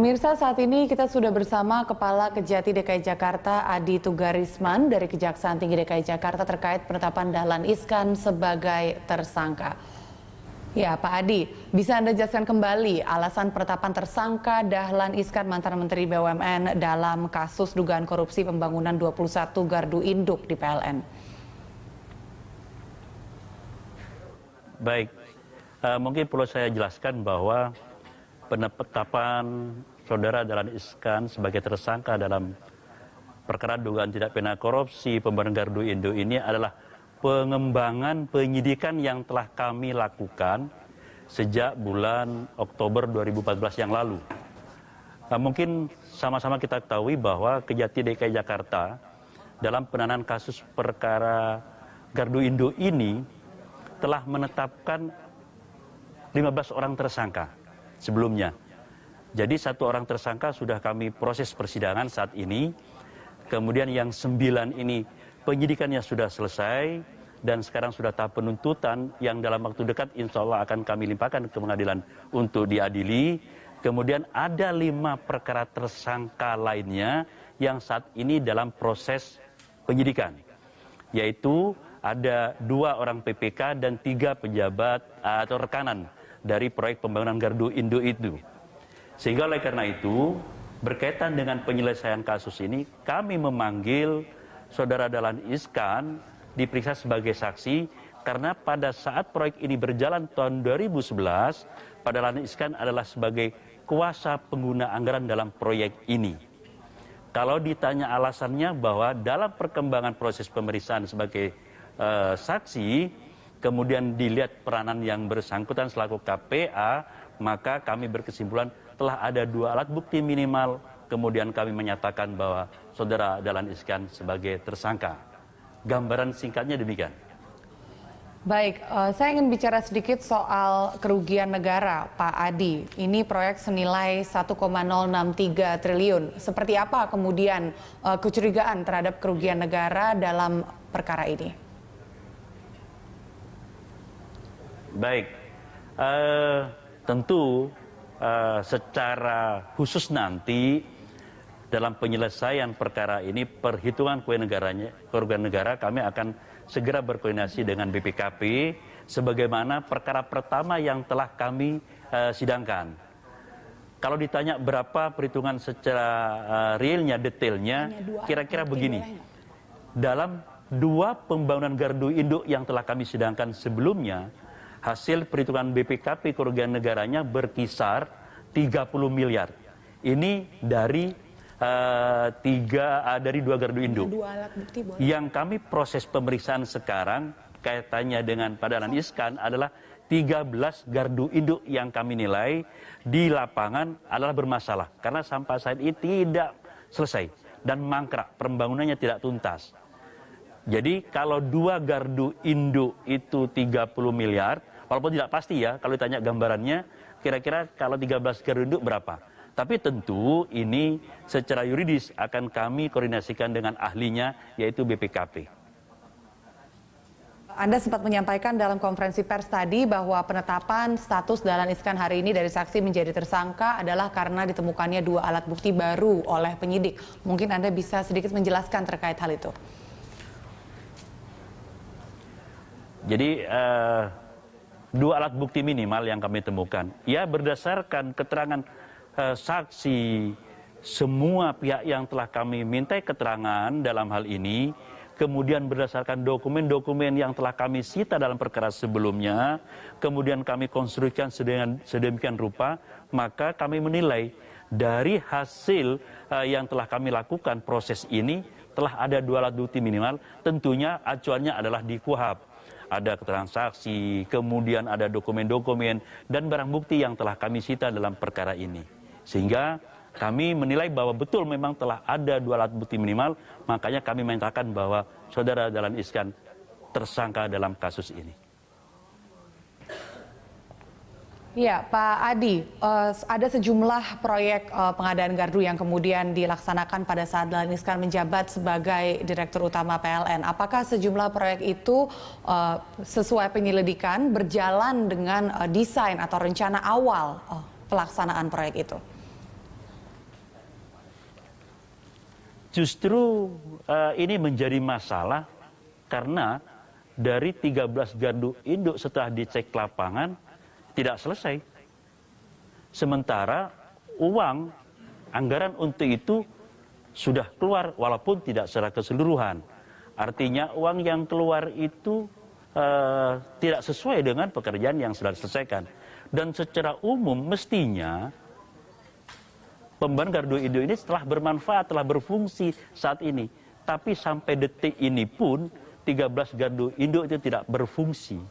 Pemirsa, saat ini kita sudah bersama Kepala Kejati DKI Jakarta Adi Tugarisman dari Kejaksaan Tinggi DKI Jakarta terkait penetapan Dahlan Iskan sebagai tersangka. Ya, Pak Adi, bisa Anda jelaskan kembali alasan penetapan tersangka Dahlan Iskan mantan Menteri BUMN dalam kasus dugaan korupsi pembangunan 21 gardu induk di PLN? Baik, mungkin perlu saya jelaskan bahwa penetapan Saudara Dahlan Iskan sebagai tersangka dalam perkara dugaan tindak pidana korupsi pembangunan gardu induk ini adalah pengembangan penyidikan yang telah kami lakukan sejak bulan Oktober 2014 yang lalu. Mungkin sama-sama kita ketahui bahwa Kejati DKI Jakarta dalam penanganan kasus perkara gardu induk ini telah menetapkan 15 orang tersangka sebelumnya. Jadi 1 orang tersangka sudah kami proses persidangan saat ini. Kemudian yang 9 ini penyidikannya sudah selesai dan sekarang sudah tahap penuntutan yang dalam waktu dekat insya Allah akan kami limpahkan ke pengadilan untuk diadili. Kemudian ada 5 perkara tersangka lainnya yang saat ini dalam proses penyidikan. Yaitu ada 2 orang PPK dan 3 pejabat atau rekanan dari proyek pembangunan gardu induk itu. Sehingga oleh karena itu, berkaitan dengan penyelesaian kasus ini, kami memanggil Saudara Dahlan Iskan diperiksa sebagai saksi karena pada saat proyek ini berjalan tahun 2011, Pak Dahlan Iskan adalah sebagai kuasa pengguna anggaran dalam proyek ini. Kalau ditanya alasannya bahwa dalam perkembangan proses pemeriksaan sebagai saksi, kemudian dilihat peranan yang bersangkutan selaku KPA, maka kami berkesimpulan telah ada 2 alat bukti minimal, kemudian kami menyatakan bahwa Saudara Dahlan Iskan sebagai tersangka. Gambaran singkatnya demikian. Baik, saya ingin bicara sedikit soal kerugian negara, Pak Adi. Ini proyek senilai 1,063 triliun. Seperti apa kemudian kecurigaan terhadap kerugian negara dalam perkara ini? Baik, tentu secara khusus nanti dalam penyelesaian perkara ini perhitungan kerugian negara kami akan segera berkoordinasi dengan BPKP sebagaimana perkara pertama yang telah kami sidangkan. Kalau ditanya berapa perhitungan secara realnya, detailnya, kira-kira begini. Dalam 2 pembangunan gardu induk yang telah kami sidangkan sebelumnya, hasil perhitungan BPKP kerugian negaranya berkisar 30 miliar. Ini dari 2 gardu induk. Yang kami proses pemeriksaan sekarang kaitannya dengan Pak Dahlan Iskan adalah 13 gardu induk yang kami nilai di lapangan adalah bermasalah. Karena sampai saat ini tidak selesai dan mangkrak, pembangunannya tidak tuntas. Jadi kalau 2 gardu induk itu 30 miliar, walaupun tidak pasti ya, kalau ditanya gambarannya, kira-kira kalau 13 gardu induk berapa? Tapi tentu ini secara yuridis akan kami koordinasikan dengan ahlinya, yaitu BPKP. Anda sempat menyampaikan dalam konferensi pers tadi bahwa penetapan status Dahlan Iskan hari ini dari saksi menjadi tersangka adalah karena ditemukannya 2 alat bukti baru oleh penyidik. Mungkin Anda bisa sedikit menjelaskan terkait hal itu. Jadi 2 alat bukti minimal yang kami temukan. Ya berdasarkan keterangan saksi semua pihak yang telah kami mintai keterangan dalam hal ini, kemudian berdasarkan dokumen-dokumen yang telah kami sita dalam perkara sebelumnya, kemudian kami konstruksikan sedemikian rupa, maka kami menilai dari hasil yang telah kami lakukan proses ini telah ada 2 alat bukti minimal, tentunya acuannya adalah di KUHP. Ada keterangan saksi, kemudian ada dokumen-dokumen dan barang bukti yang telah kami sita dalam perkara ini. Sehingga kami menilai bahwa betul memang telah ada 2 alat bukti minimal, makanya kami menyatakan bahwa Saudara Dahlan Iskan tersangka dalam kasus ini. Ya, Pak Adi, ada sejumlah proyek pengadaan gardu yang kemudian dilaksanakan pada saat Dahlan Iskan menjabat sebagai Direktur Utama PLN. Apakah sejumlah proyek itu sesuai penyelidikan berjalan dengan desain atau rencana awal pelaksanaan proyek itu? Justru ini menjadi masalah karena dari 13 gardu induk setelah dicek lapangan tidak selesai. Sementara uang anggaran untuk itu sudah keluar walaupun tidak secara keseluruhan. Artinya uang yang keluar itu tidak sesuai dengan pekerjaan yang sudah diselesaikan. Dan secara umum mestinya pembangunan gardu induk ini telah bermanfaat, telah berfungsi saat ini. Tapi sampai detik ini pun 13 gardu induk itu tidak berfungsi.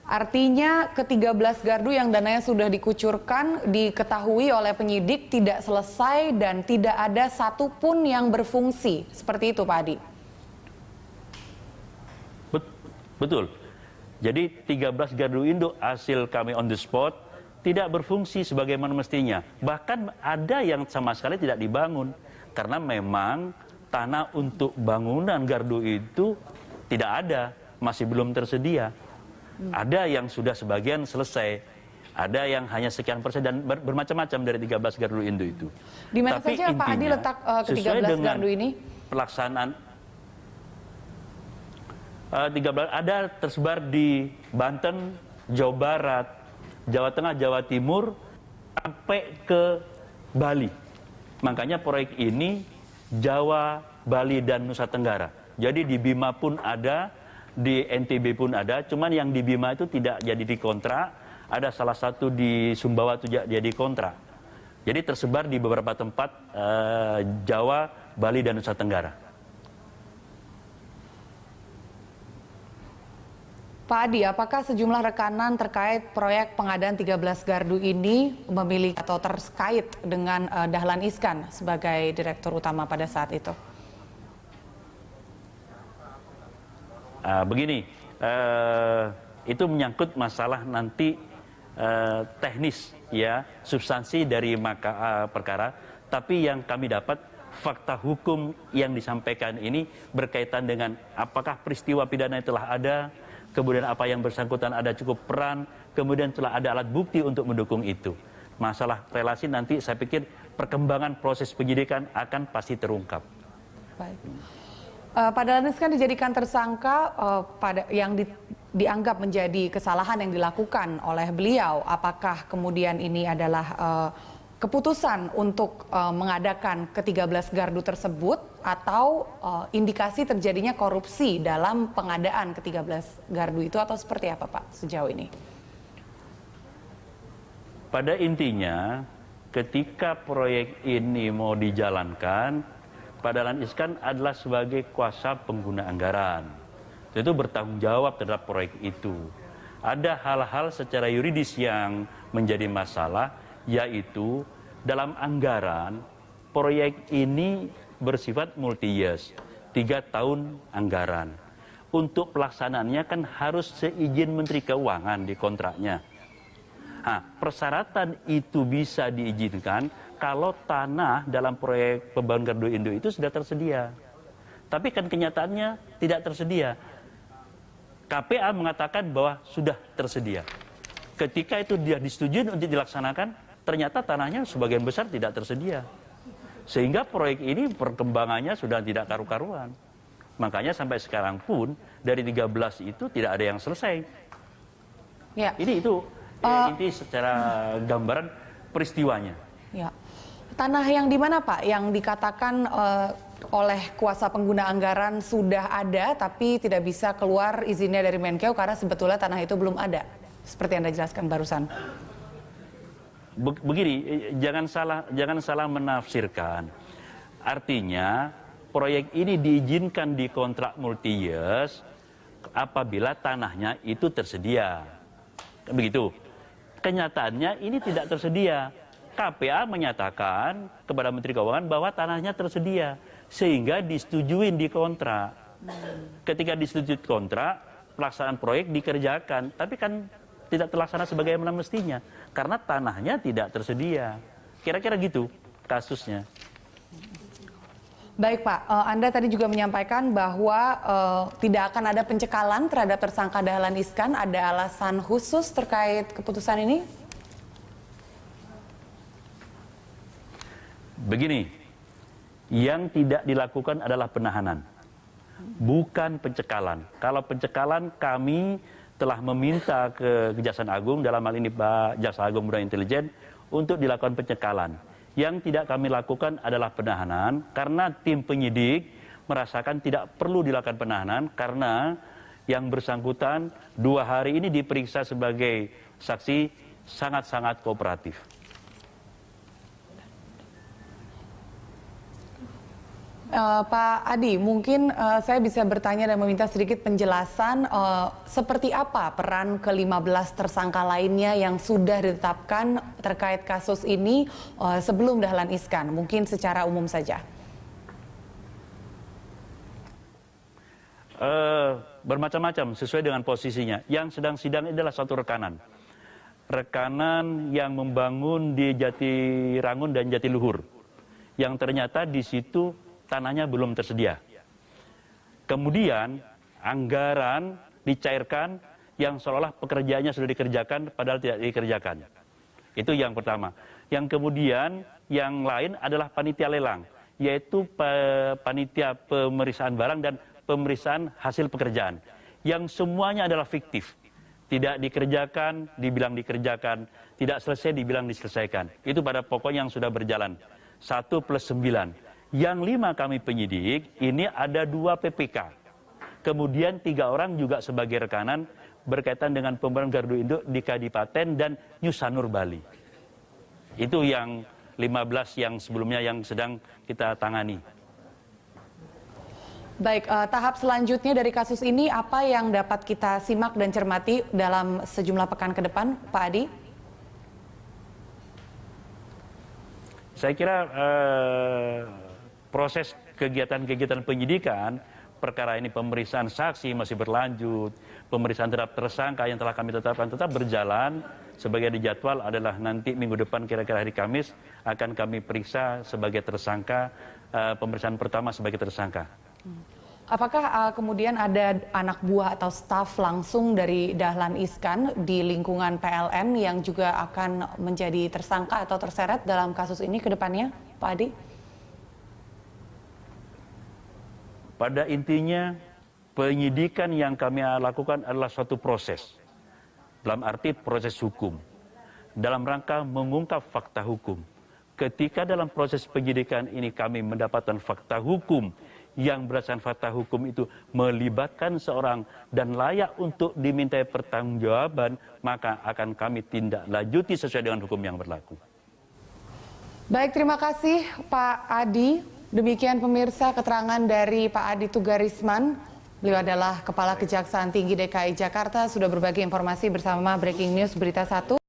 Artinya ke-13 gardu yang dananya sudah dikucurkan diketahui oleh penyidik tidak selesai dan tidak ada satupun yang berfungsi. Seperti itu Pak Adi? Betul. Jadi 13 gardu induk hasil kami on the spot tidak berfungsi sebagaimana mestinya. Bahkan ada yang sama sekali tidak dibangun. Karena memang tanah untuk bangunan gardu itu tidak ada, masih belum tersedia. Ada yang sudah sebagian selesai, ada yang hanya sekian persen dan bermacam-macam dari 13 gardu induk itu. Di mana Tapi saja Pak Adi intinya, letak ke-13 gardu ini? Pelaksanaan 13 ada tersebar di Banten, Jawa Barat, Jawa Tengah, Jawa Timur, sampai ke Bali. Makanya proyek ini Jawa, Bali, dan Nusa Tenggara. Jadi di Bima pun ada, di NTB pun ada, cuman yang di Bima itu tidak jadi dikontrak, ada salah satu di Sumbawa itu jadi kontrak. Jadi tersebar di beberapa tempat Jawa, Bali, dan Nusa Tenggara. Pak Adi, apakah sejumlah rekanan terkait proyek pengadaan 13 gardu ini memiliki atau terkait dengan Dahlan Iskan sebagai direktur utama pada saat itu? Begini, itu menyangkut masalah nanti teknis, ya, substansi dari perkara. Tapi yang kami dapat fakta hukum yang disampaikan ini berkaitan dengan apakah peristiwa pidana telah ada. Kemudian apa yang bersangkutan ada cukup peran, kemudian telah ada alat bukti untuk mendukung itu. Masalah relasi nanti saya pikir perkembangan proses penyidikan akan pasti terungkap. Baik. Pak Dahlan Iskan dijadikan tersangka yang dianggap menjadi kesalahan yang dilakukan oleh beliau. Apakah kemudian ini adalah keputusan untuk mengadakan ke-13 gardu tersebut atau indikasi terjadinya korupsi dalam pengadaan ke-13 gardu itu atau seperti apa Pak sejauh ini? Pada intinya ketika proyek ini mau dijalankan, Pak Dahlan Iskan adalah sebagai kuasa pengguna anggaran. Itu bertanggung jawab terhadap proyek itu. Ada hal-hal secara yuridis yang menjadi masalah, yaitu dalam anggaran proyek ini bersifat multi-years, 3 tahun anggaran. Untuk pelaksanaannya kan harus seizin Menteri Keuangan di kontraknya. Nah, persyaratan itu bisa diizinkan kalau tanah dalam proyek pembangunan gardu induk itu sudah tersedia. Tapi kan kenyataannya tidak tersedia. KPA mengatakan bahwa sudah tersedia. Ketika itu dia disetujui untuk dilaksanakan, ternyata tanahnya sebagian besar tidak tersedia. Sehingga proyek ini perkembangannya sudah tidak karu-karuan. Makanya sampai sekarang pun dari 13 itu tidak ada yang selesai. Ya. Ini itu inti secara gambaran peristiwanya. Ya. Tanah yang di mana Pak yang dikatakan oleh kuasa pengguna anggaran sudah ada tapi tidak bisa keluar izinnya dari Menkeu karena sebetulnya tanah itu belum ada. Seperti Anda jelaskan barusan. Begini, jangan salah menafsirkan. Artinya proyek ini diizinkan di kontrak multi-years apabila tanahnya itu tersedia. Begitu. Kenyataannya ini tidak tersedia. KPA menyatakan kepada Menteri Keuangan bahwa tanahnya tersedia sehingga disetujui di kontrak. Ketika disetujui kontrak, pelaksanaan proyek dikerjakan, tapi kan tidak terlaksana sebagaimana mestinya karena tanahnya tidak tersedia. Kira-kira gitu kasusnya. Baik Pak, Anda tadi juga menyampaikan bahwa tidak akan ada pencekalan terhadap tersangka Dahlan Iskan. Ada alasan khusus terkait keputusan ini? Begini, yang tidak dilakukan adalah penahanan, bukan pencekalan. Kalau pencekalan, kami telah meminta ke Kejaksaan Agung, dalam hal ini Pak Jaksa Agung Muda Intelijen, untuk dilakukan pencekalan. Yang tidak kami lakukan adalah penahanan, karena tim penyidik merasakan tidak perlu dilakukan penahanan, karena yang bersangkutan 2 hari ini diperiksa sebagai saksi sangat-sangat kooperatif. Pak Adi, mungkin saya bisa bertanya dan meminta sedikit penjelasan seperti apa peran ke-15 tersangka lainnya yang sudah ditetapkan terkait kasus ini sebelum Dahlan Iskan, mungkin secara umum saja. Bermacam-macam sesuai dengan posisinya. Yang sedang sidang ini adalah satu rekanan. Rekanan yang membangun di Jatirangun dan Jatiluhur. Yang ternyata di situ tanahnya belum tersedia. Kemudian anggaran dicairkan yang seolah pekerjaannya sudah dikerjakan padahal tidak dikerjakan. Itu yang pertama. Yang kemudian yang lain adalah panitia lelang, yaitu panitia pemeriksaan barang dan pemeriksaan hasil pekerjaan. Yang semuanya adalah fiktif. Tidak dikerjakan, dibilang dikerjakan. Tidak selesai, dibilang diselesaikan. Itu pada pokoknya yang sudah berjalan. 1+9. Yang 5 kami penyidik, ini ada 2 PPK. Kemudian 3 orang juga sebagai rekanan berkaitan dengan pembangunan gardu induk di Kadipaten dan Nusanur Bali. Itu yang 15 yang sebelumnya yang sedang kita tangani. Baik, tahap selanjutnya dari kasus ini apa yang dapat kita simak dan cermati dalam sejumlah pekan ke depan, Pak Adi? Saya kira proses kegiatan-kegiatan penyidikan, perkara ini pemeriksaan saksi masih berlanjut, pemeriksaan terhadap tersangka yang telah kami tetapkan tetap berjalan. Sebagai dijadwal adalah nanti minggu depan kira-kira hari Kamis akan kami periksa sebagai tersangka, pemeriksaan pertama sebagai tersangka. Apakah kemudian ada anak buah atau staf langsung dari Dahlan Iskan di lingkungan PLN yang juga akan menjadi tersangka atau terseret dalam kasus ini ke depannya, Pak Adi? Pada intinya, penyidikan yang kami lakukan adalah suatu proses. Dalam arti proses hukum. Dalam rangka mengungkap fakta hukum. Ketika dalam proses penyidikan ini kami mendapatkan fakta hukum, yang berdasarkan fakta hukum itu melibatkan seorang dan layak untuk dimintai pertanggungjawaban, maka akan kami tindak lanjuti sesuai dengan hukum yang berlaku. Baik, terima kasih Pak Adi. Demikian pemirsa keterangan dari Pak Adi Tugarisman. Beliau adalah Kepala Kejaksaan Tinggi DKI Jakarta, sudah berbagi informasi bersama Breaking News Berita 1.